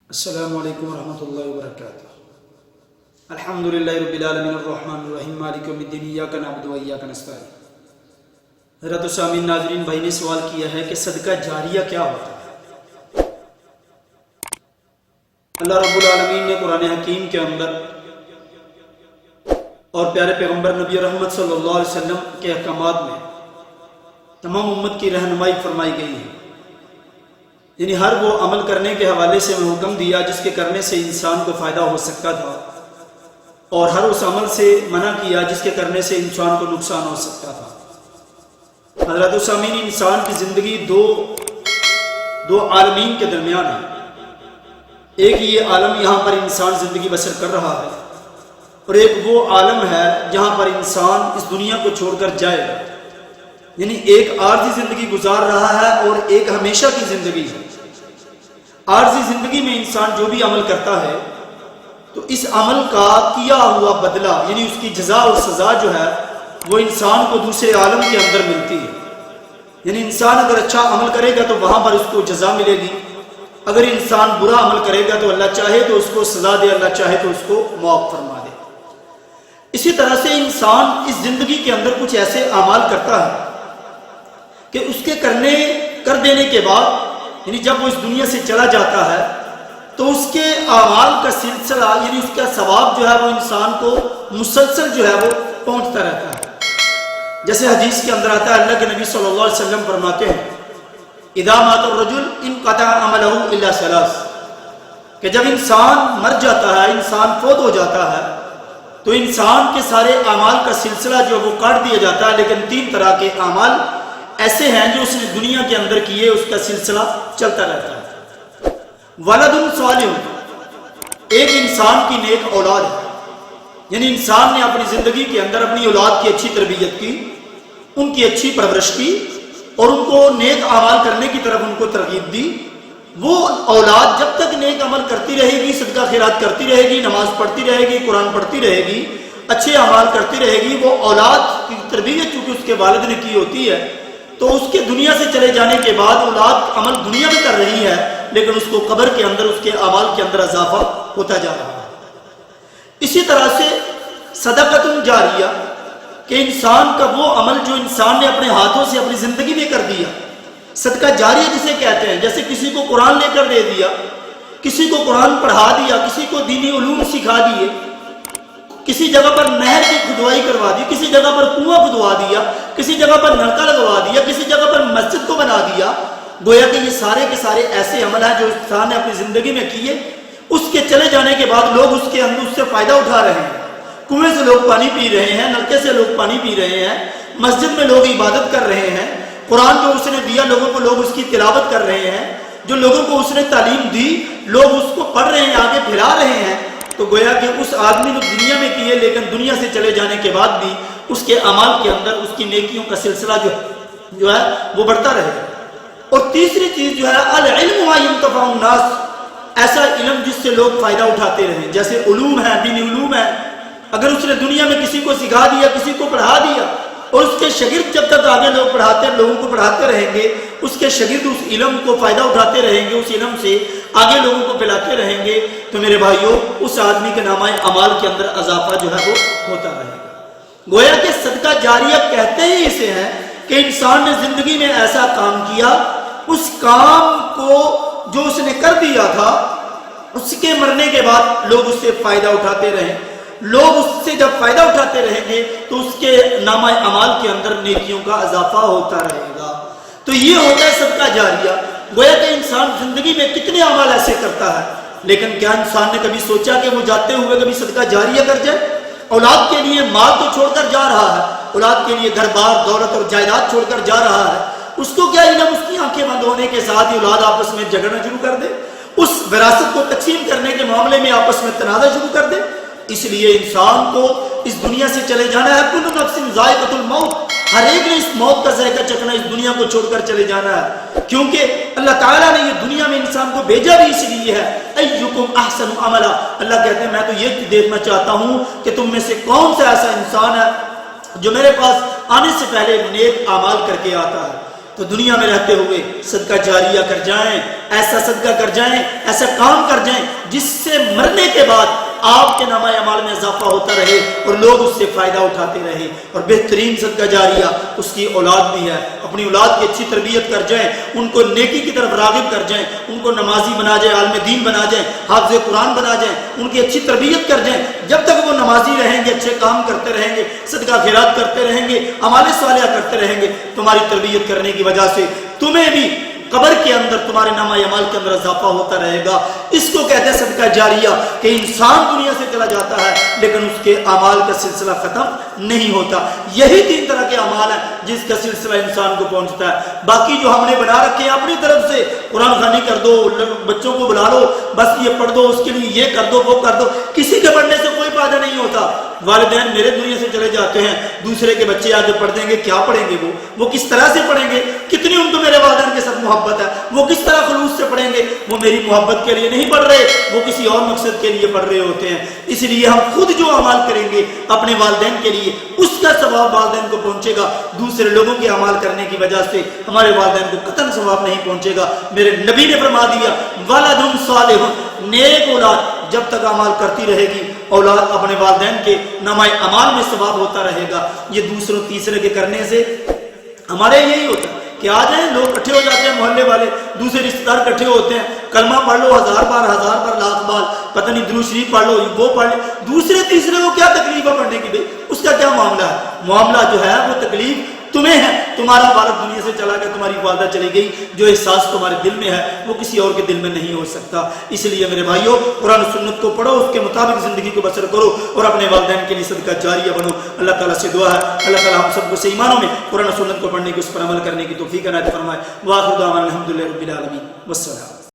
السلام علیکم ورحمۃ اللہ وبرکاتہ۔ الحمدللہ رب العالمین الرحمن الرحیم مالک یوم الدین ایاک نعبد و ایاک نستعین۔ حضرت سامعین ناظرین بھائی نے سوال کیا ہے کہ صدقہ جاریہ کیا ہوتا ہے؟ اللہ رب العالمین نے قرآن حکیم کے اندر اور پیارے پیغمبر نبی رحمت صلی اللہ علیہ وسلم کے احکامات میں تمام امت کی رہنمائی فرمائی گئی ہے، یعنی ہر وہ عمل کرنے کے حوالے سے میں حکم دیا جس کے کرنے سے انسان کو فائدہ ہو سکتا تھا، اور ہر اس عمل سے منع کیا جس کے کرنے سے انسان کو نقصان ہو سکتا تھا۔ حضرت سامعین، انسان کی زندگی دو عالمین کے درمیان ہے۔ ایک یہ عالم یہاں پر انسان زندگی بسر کر رہا ہے، اور ایک وہ عالم ہے جہاں پر انسان اس دنیا کو چھوڑ کر جائے گا، یعنی ایک عارضی زندگی گزار رہا ہے اور ایک ہمیشہ کی زندگی ہے۔ عارضی زندگی میں انسان جو بھی عمل کرتا ہے تو اس عمل کا کیا ہوا بدلہ، یعنی اس کی جزا اور سزا جو ہے وہ انسان کو دوسرے عالم کے اندر ملتی ہے۔ یعنی انسان اگر اچھا عمل کرے گا تو وہاں پر اس کو جزا ملے گی، اگر انسان برا عمل کرے گا تو اللہ چاہے تو اس کو سزا دے، اللہ چاہے تو اس کو معاف فرما دے۔ اسی طرح سے انسان اس زندگی کے اندر کچھ ایسے اعمال کرتا ہے کہ اس کے کر دینے کے بعد، یعنی جب وہ اس دنیا سے چلا جاتا ہے تو اس کے اعمال کا سلسلہ، یعنی اس کا ثواب جو ہے وہ انسان کو مسلسل جو ہے وہ پہنچتا رہتا ہے۔ جیسے حدیث کے اندر آتا ہے، اللہ کے نبی صلی اللہ علیہ وسلم فرماتے ہیں اذا مات الرجل انقطع عمله الا ثلاث، کہ جب انسان مر جاتا ہے، انسان فوت ہو جاتا ہے تو انسان کے سارے اعمال کا سلسلہ جو وہ کاٹ دیا جاتا ہے، لیکن 3 طرح کے اعمال ایسے ہیں جو اس نے دنیا کے اندر کیے، اس کا سلسلہ چلتا رہتا ہے۔ ولد صالح، ایک انسان کی نیک اولاد ہے، یعنی انسان نے اپنی زندگی کے اندر اپنی اولاد کی اچھی تربیت کی، ان کی اچھی پرورش کی اور ان کو نیک اعمال کرنے کی طرف ان کو ترغیب دی۔ وہ اولاد جب تک نیک عمل کرتی رہے گی، صدقہ خیرات کرتی رہے گی، نماز پڑھتی رہے گی، قرآن پڑھتی رہے گی، اچھے اعمال کرتی رہے گی، وہ اولاد کی تربیت چونکہ اس کے والد نے کی ہوتی ہے تو اس کے دنیا سے چلے جانے کے بعد اولاد عمل دنیا میں کر رہی ہے، لیکن اس کو قبر کے اندر اس کے اعمال کے اندر اضافہ ہوتا جا رہا ہے۔ اسی طرح سے صدقۃ جاریہ، کہ انسان کا وہ عمل جو انسان نے اپنے ہاتھوں سے اپنی زندگی میں کر دیا، صدقہ جاریہ جسے کہتے ہیں۔ جیسے کسی کو قرآن لے کر دے دیا، کسی کو قرآن پڑھا دیا، کسی کو دینی علوم سکھا دیے، کسی جگہ پر نہر کی کھدوائی کروا دی، کسی جگہ پر کنواں کھدوا دیا، کسی جگہ پر نلکا لگوا دیا، کسی جگہ پر مسجد کو بنا دیا۔ گویا کہ یہ سارے کے سارے ایسے عمل ہیں جو انسان نے اپنی زندگی میں کیے، اس کے چلے جانے کے بعد لوگ اس کے اندر اس سے فائدہ اٹھا رہے ہیں۔ کنویں سے لوگ پانی پی رہے ہیں، نلکے سے لوگ پانی پی رہے ہیں، مسجد میں لوگ عبادت کر رہے ہیں، قرآن جو اس نے دیا لوگوں کو لوگ اس کی تلاوت کر رہے ہیں، جو لوگوں کو اس نے تعلیم دی لوگ اس کو پڑھ رہے ہیں، آگے پھیلا رہے ہیں۔ تو گویا کہ اس آدمی نے دنیا میں کیے، لیکن دنیا سے چلے جانے کے بعد بھی اس کے اعمال کے اندر اس کی نیکیوں کا سلسلہ جو ہے وہ بڑھتا رہے گا۔ اور تیسری چیز جو ہے العلم ما ينتفع الناس، ایسا علم جس سے لوگ فائدہ اٹھاتے رہیں۔ جیسے علوم ہے، دینی علوم ہے، اگر اس نے دنیا میں کسی کو سکھا دیا، کسی کو پڑھا دیا، اور اس کے شاگرد جب تک آگے لوگوں کو پڑھاتے رہیں گے، اس کے شاگرد اس علم کو فائدہ اٹھاتے رہیں گے، اس علم سے آگے لوگوں کو پھیلاتے رہیں گے، تو میرے بھائیوں اس آدمی کے نامہ اعمال کے اندر اضافہ جو ہے وہ ہوتا رہے گا۔ گویا کہ صدقہ جاریہ کہتے ہی اسے ہیں کہ انسان نے زندگی میں ایسا کام کیا، اس کام کو جو اس نے کر دیا تھا، اس کے مرنے کے بعد لوگ اس سے فائدہ اٹھاتے رہیں، لوگ اس سے جب فائدہ اٹھاتے رہیں گے تو اس کے نامہ اعمال کے اندر نیکیوں کا اضافہ ہوتا رہے گا۔ تو یہ ہوتا ہے صدقہ جاریہ۔ گویا کہ انسان زندگی میں کتنے اعمال ایسے کرتا ہے، لیکن کیا انسان نے کبھی سوچا کہ وہ جاتے ہوئے کبھی صدقہ جاریہ کر جائے؟ اولاد کے لیے مال تو چھوڑ کر جا رہا ہے، اولاد کے لیے گھر بار دولت اور جائیداد چھوڑ کر جا رہا ہے، اس کو کیا علم اس کی آنکھیں بند ہونے کے ساتھ ہی اولاد آپس میں جھگڑنا شروع کر دے، اس وراثت کو تقسیم کرنے کے معاملے میں آپس میں تنازع شروع کر دے؟ اس لیے انسان کو اس دنیا سے چلے جانا ہے، کل نفس ذائقۃ الموت، ہر ایک نے اس موت کا ذائقہ چکھنا، اس دنیا کو چھوڑ کر چلے جانا ہے، کیونکہ اللہ تعالیٰ نے یہ دنیا میں انسان کو بھیجا بھی اس لیے ہے۔ ایکم احسن عملا، اللہ کہتے ہیں میں تو یہ دیکھنا چاہتا ہوں کہ تم میں سے کون سا ایسا انسان ہے جو میرے پاس آنے سے پہلے نیک اعمال کر کے آتا ہے۔ تو دنیا میں رہتے ہوئے صدقہ جاریہ کر جائیں، ایسا صدقہ کر جائیں، ایسا کام کر جائیں جس سے مرنے کے بعد آپ کے نامہ اعمال میں اضافہ ہوتا رہے اور لوگ اس سے فائدہ اٹھاتے رہے۔ اور بہترین صدقہ جاریہ اس کی اولاد بھی ہے۔ اپنی اولاد کی اچھی تربیت کر جائیں، ان کو نیکی کی طرف راغب کر جائیں، ان کو نمازی بنا جائیں، عالم دین بنا جائیں، حافظ قرآن بنا جائیں، ان کی اچھی تربیت کر جائیں۔ جب تک وہ نمازی رہیں گے، اچھے کام کرتے رہیں گے، صدقہ خیرات کرتے رہیں گے، اعمال صالحہ کرتے رہیں گے، تمہاری تربیت کرنے کی وجہ سے تمہیں بھی قبر کے اندر تمہارے نامہ اعمال کے اندر اضافہ ہوتا رہے گا۔ اس کو کہتے ہیں صدقہ جاریہ، کہ انسان دنیا سے چلا جاتا ہے لیکن اس کے اعمال کا سلسلہ ختم نہیں ہوتا۔ یہی 3 طرح کے اعمال ہیں جس کا سلسلہ انسان کو پہنچتا ہے۔ باقی جو ہم نے بنا رکھے ہیں اپنی طرف سے، قرآن خوانی کر دو، بچوں کو بلا لو، بس یہ پڑھ دو، اس کے لیے یہ کر دو، وہ کر دو، کسی کے پڑھنے سے کوئی فائدہ نہیں ہوتا۔ والدین میرے دنیا سے چلے جاتے ہیں، دوسرے کے بچے آگے پڑھ دیں گے، کیا پڑھیں گے؟ وہ کس طرح سے پڑھیں گے؟ کتنی ان کو میرے والدین کے ساتھ محبت ہے، وہ کس طرح خلوص سے پڑھیں گے؟ وہ میری محبت کے لیے نہیں پڑھ رہے، وہ کسی اور مقصد کے لیے پڑھ رہے ہوتے ہیں۔ اس لیے ہم خود جو اعمال کریں گے اپنے والدین کے لیے، اس کا ثواب والدین کو پہنچے گا۔ دوسرے لوگوں کے اعمال کرنے کی وجہ سے ہمارے والدین کو قطعاً ثواب نہیں پہنچے گا۔ میرے نبی نے فرما دیا، ولد صالح، نیک اولاد جب تک اعمال کرتی رہے گی، اولاد اپنے والدین کے نامہ اعمال میں ثواب ہوتا رہے گا۔ یہ دوسروں تیسرے کے کرنے سے ہمارے یہی ہوتا ہے کہ آ جائیں لوگ اکٹھے ہو جاتے ہیں، محلے والے دوسرے رشتے دار اکٹھے ہوتے ہیں، کلمہ پڑھ لو 1000 بار 1,000 بار، پتہ نہیں درود شریف پڑھ لو، وہ پڑھ لیں، دوسرے تیسرے کو کیا تکلیف ہے پڑھنے کی؟ بھائی اس کا کیا معاملہ ہے؟ معاملہ جو ہے وہ تکلیف تمہیں ہے۔ تمہارا والد دنیا سے چلا گیا، تمہاری والدہ چلی گئی، جو احساس تمہارے دل میں ہے وہ کسی اور کے دل میں نہیں ہو سکتا۔ اس لیے میرے بھائیوں، قرآن و سنت کو پڑھو، اس کے مطابق زندگی کو بسر کرو اور اپنے والدین کے لیے صدقہ جاریہ بنو۔ اللہ تعالیٰ سے دعا ہے اللہ تعالیٰ ہم سب کو صحیح معنوں میں قرآن و سنت کو پڑھنے کی، اس پر عمل کرنے کی توفیق عنایت فرمائے۔ وآخر دعوانا الحمدللہ رب العالمین، والسلام۔